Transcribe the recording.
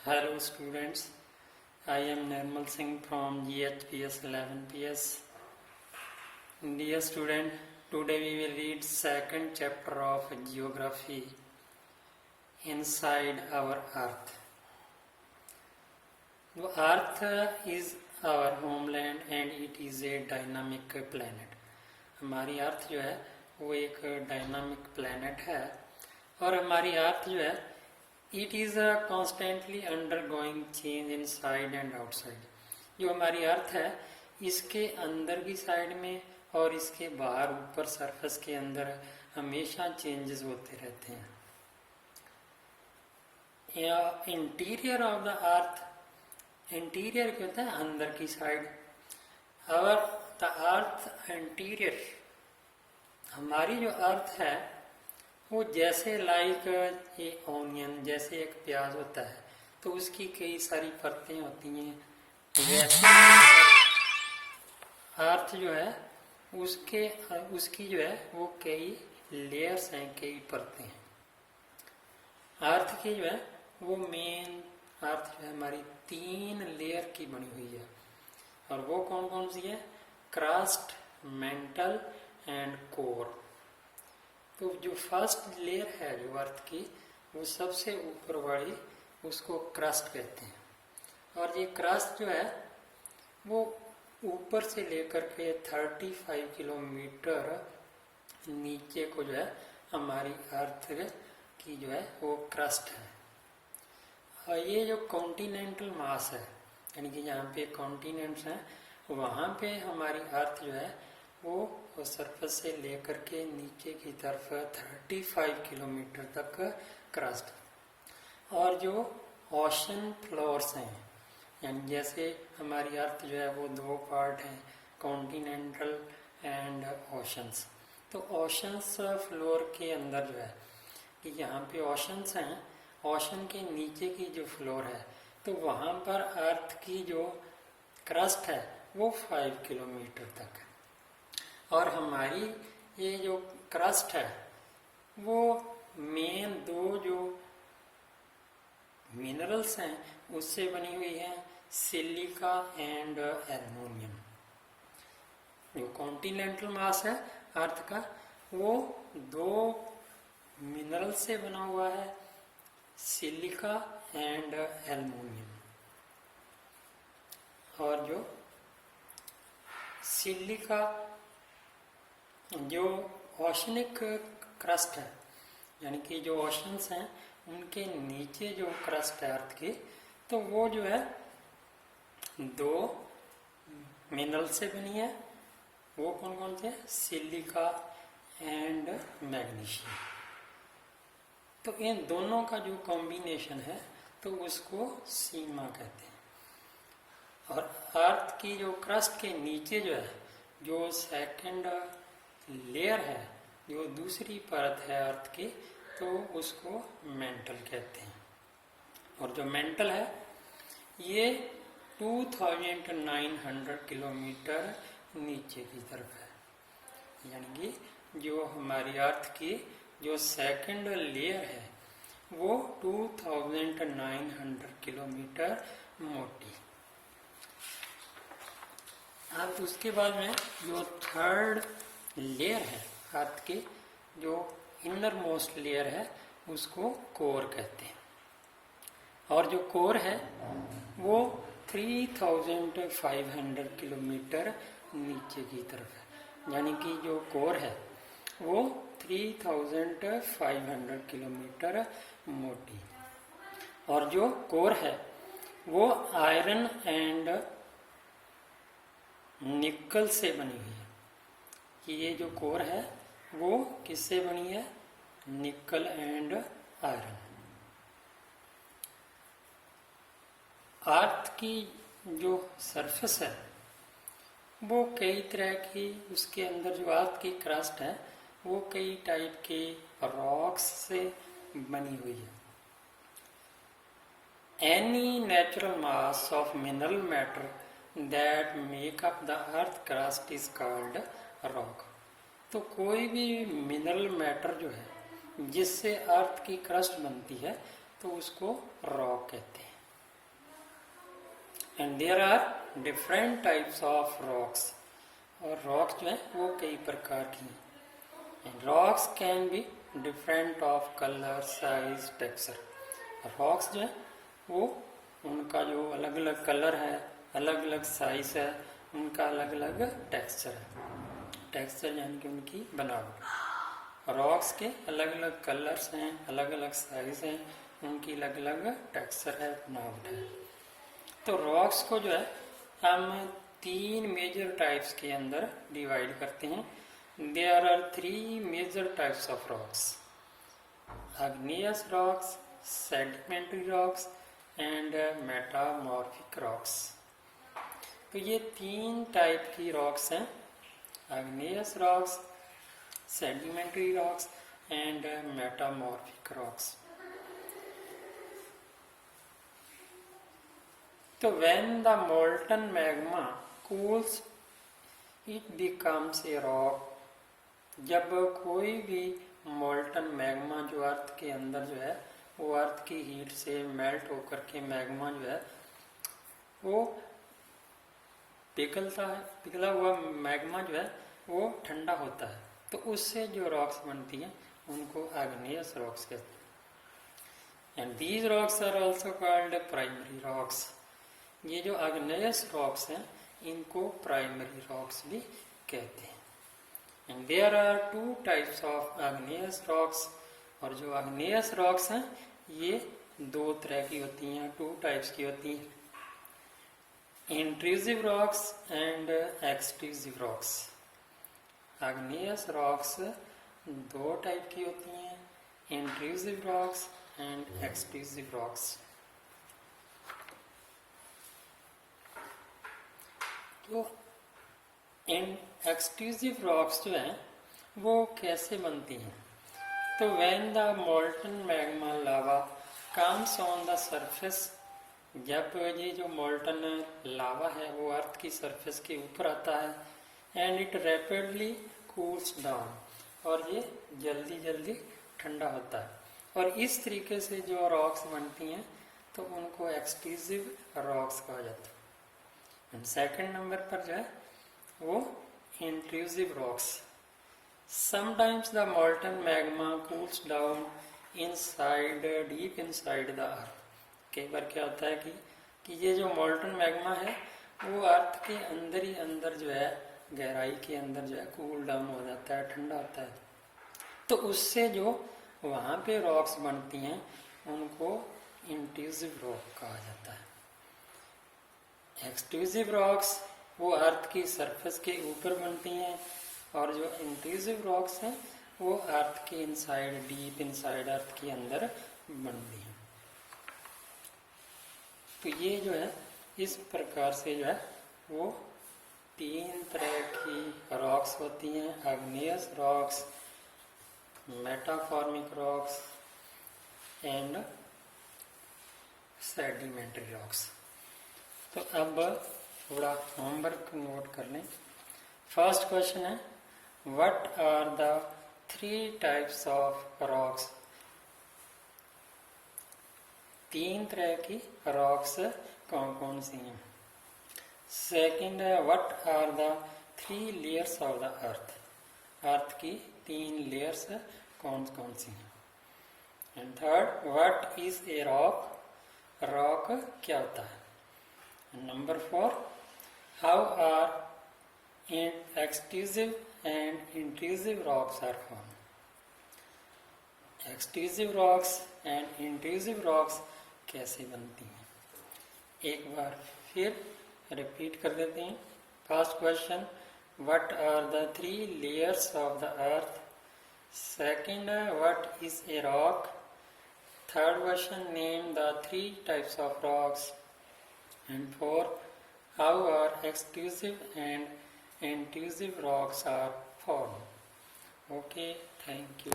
Hello students, I am Nirmal Singh from GHPS 11PS. Dear student, today we will read second chapter of Geography, Inside Our Earth. The Earth is our homeland and it is a dynamic planet. हमारी अर्थ जो है वो एक dynamic planet है और हमारी अर्थ जो है it is constantly undergoing change in side and outside. जो हमारी अर्थ है इसके अंदर की साइड में और इसके बाहर ऊपर सरफेस के अंदर हमेशा चेंजेस होते रहते हैं. Interior of the earth, interior क्या होता है? अंदर की साइड. और द अर्थ इंटीरियर, हमारी जो अर्थ है वो जैसे लाइक ए ऑनियन, जैसे एक प्याज होता है तो उसकी कई सारी परतें होती हैं. वैसे अर्थ जो है उसकी जो है वो कई लेयर्स हैं, कई परतें हैं. अर्थ की जो है वो मेन अर्थ जो है हमारी 3 लेयर की बनी हुई है. और वो कौन कौन सी है? Crust, mental and core. तो जो फर्स्ट लेयर है जो अर्थ की, वो सबसे ऊपर वाली, उसको क्रस्ट कहते हैं. और ये क्रस्ट जो है वो ऊपर से लेकर के 35 किलोमीटर नीचे को जो है हमारी अर्थ की जो है वो क्रस्ट है. और ये जो कॉन्टिनेंटल मास है, यानी कि जहाँ पे कॉन्टिनेंट्स हैं वहाँ पे हमारी अर्थ जो है वो सरफेस से लेकर के नीचे की तरफ 35 किलोमीटर तक क्रस्ट. और जो ओशन फ्लोर्स हैं, यानी जैसे हमारी अर्थ जो है वो 2 पार्ट हैं, कॉन्टिनेंटल एंड ओशंस. तो ओशंस फ्लोर के अंदर जो है कि यहाँ पे ओशंस हैं, ओशन के नीचे की जो फ्लोर है तो वहाँ पर अर्थ की जो क्रस्ट है वो 5 किलोमीटर तक है. और हमारी ये जो क्रस्ट है वो मेन 2 जो मिनरल्स हैं उससे बनी हुई है, सिलिका एंड एल्युमिनियम. जो कॉन्टिनेंटल मास है अर्थ का वो 2 मिनरल से बना हुआ है, सिलिका एंड एल्युमिनियम. और जो सिलिका, जो ओशनिक क्रस्ट है, यानी कि जो ओशंस हैं उनके नीचे जो क्रस्ट है अर्थ की, तो वो जो है 2 मिनरल से बनी है. वो कौन कौन से? Silica and magnesium. तो इन दोनों का जो कॉम्बिनेशन है तो उसको सीमा कहते हैं. और अर्थ की जो क्रस्ट के नीचे जो है, जो सेकंड लेयर है, जो दूसरी परत है अर्थ की, तो उसको मेंटल कहते हैं. और जो मेंटल है ये 2900 किलोमीटर नीचे की तरफ है. यानी कि जो हमारी अर्थ की जो सेकंड लेयर है वो 2900 किलोमीटर मोटी. अब उसके बाद में जो थर्ड लेयर है अर्थ की, जो इनर मोस्ट लेयर है, उसको कोर कहते हैं. और जो कोर है वो 3500 किलोमीटर नीचे की तरफ है. यानी कि जो कोर है वो 3500 किलोमीटर मोटी. और जो कोर है वो आयरन एंड निकल से बनी हुई है. कि ये जो कोर है वो किससे बनी है? निकल एंड आयरन. अर्थ की जो सरफेस है वो कई तरह की, उसके अंदर जो अर्थ की क्रस्ट है वो कई टाइप के रॉक्स से बनी हुई है. Any natural mass of mineral matter that make up the earth crust is called rock. तो कोई भी मिनरल मैटर जो है जिससे अर्थ की क्रस्ट बनती है तो उसको रॉक कहते हैं. And there are different types of rocks, और रॉक्स जो है वो कई प्रकार की हैं। And rocks can be different of colour, size, texture. Rocks जो है वो उनका जो अलग अलग कलर है, अलग अलग साइज है, उनका अलग अलग टेक्सचर है। टेक्सचर यानी कि उनकी बनावट। रॉक्स के अलग अलग कलर्स हैं, अलग अलग साइज हैं, उनकी अलग अलग टेक्सचर है, बनावट है। तो रॉक्स को जो है हम 3 मेजर टाइप्स के अंदर डिवाइड करते हैं। There are 3 major types of rocks: igneous rocks, sedimentary rocks and metamorphic rocks. तो ये 3 टाइप की रॉक्स हैं: igneous rocks, sedimentary rocks and metamorphic rocks. So when the molten magma cools, it becomes a rock. जब कोई भी molten magma जो अर्थ के अंदर जो है वो अर्थ की हीट से मेल्ट होकर के मैग्मा जो है वो पिघलता है, पिघला हुआ मैग्मा जो है वो ठंडा होता है, तो उससे जो रॉक्स बनती हैं उनको igneous रॉक्स कहते हैं। And these rocks are also called primary rocks. ये जो igneous रॉक्स हैं इनको प्राइमरी रॉक्स भी कहते हैं। And there are 2 types of igneous rocks, और जो igneous रॉक्स हैं ये 2 तरह की होती हैं, 2 टाइप्स की होती हैं: intrusive rocks and extrusive rocks। igneous rocks 2 type की होती हैं: intrusive rocks and extrusive rocks। तो एक्सट्रूसिव रॉक्स जो हैं वो कैसे बनती हैं? तो when the molten magma lava comes on the surface, जब ये जो मोल्टन लावा है वो अर्थ की सरफेस के ऊपर आता है, and it rapidly cools down, और ये जल्दी जल्दी ठंडा होता है, और इस तरीके से जो रॉक्स बनती हैं तो उनको एक्सट्रूसिव रॉक्स कहा जाता है। सेकंड नंबर पर जो है वो intrusive rocks. Sometimes the molten magma cools down inside, deep inside the earth. कई बार क्या होता है कि ये जो मोल्टन मैग्मा है वो अर्थ के अंदर ही अंदर जो है गहराई के अंदर जो है कूल डाउन हो जाता है, ठंडा होता है, तो उससे जो वहाँ पे रॉक्स बनती हैं उनको इंट्रूसिव रॉक कहा जाता है। एक्सट्रूसिव रॉक्स वो अर्थ की सरफेस के ऊपर बनती हैं, और जो इंट्रूसिव रॉक्स हैं वो अर्थ के इनसाइड, डीप इनसाइड अर्थ के अंदर बनती हैं। तो ये जो है इस प्रकार से जो है वो 3 तरह की रॉक्स होती हैं: igneous rocks, metamorphic rocks and sedimentary rocks. तो अब थोड़ा होमवर्क नोट कर लें। फर्स्ट क्वेश्चन है, what are the 3 types of rocks? 3 तरह की रॉक्स कौन कौन सी हैं? सेकंड है, what are the 3 layers of the earth? Earth की 3 लेयर्स कौन कौन सी हैं? And third, what is a rock? Rock क्या होता है? Number 4, how are extrusive and intrusive rocks are formed? Extrusive rocks and intrusive rocks कैसे बनती हैं? एक बार फिर रिपीट कर देते हैं। First question, what are the 3 layers of the earth? Second, what is a rock? Third question, name the 3 types of rocks. And 4, how are extrusive and intrusive rocks are formed? Okay, thank you.